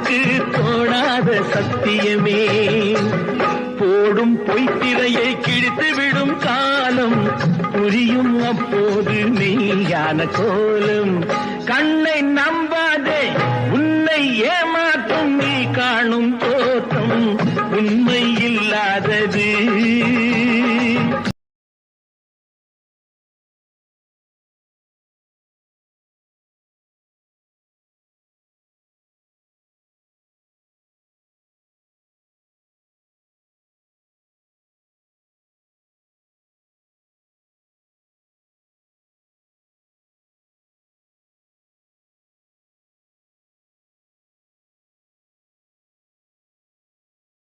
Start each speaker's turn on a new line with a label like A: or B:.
A: கண்ணுக்கு தோணாத சத்தியமே. போடும் பொய்த்திரையை கிழித்து விடும் காலம் புரியும் அப்போது மெய்யான கோலம். கண்ணை நம்பாதே, உன்னை ஏமாற்றும் நீ காணும் தோற்றம் உண்மை இல்லாதது.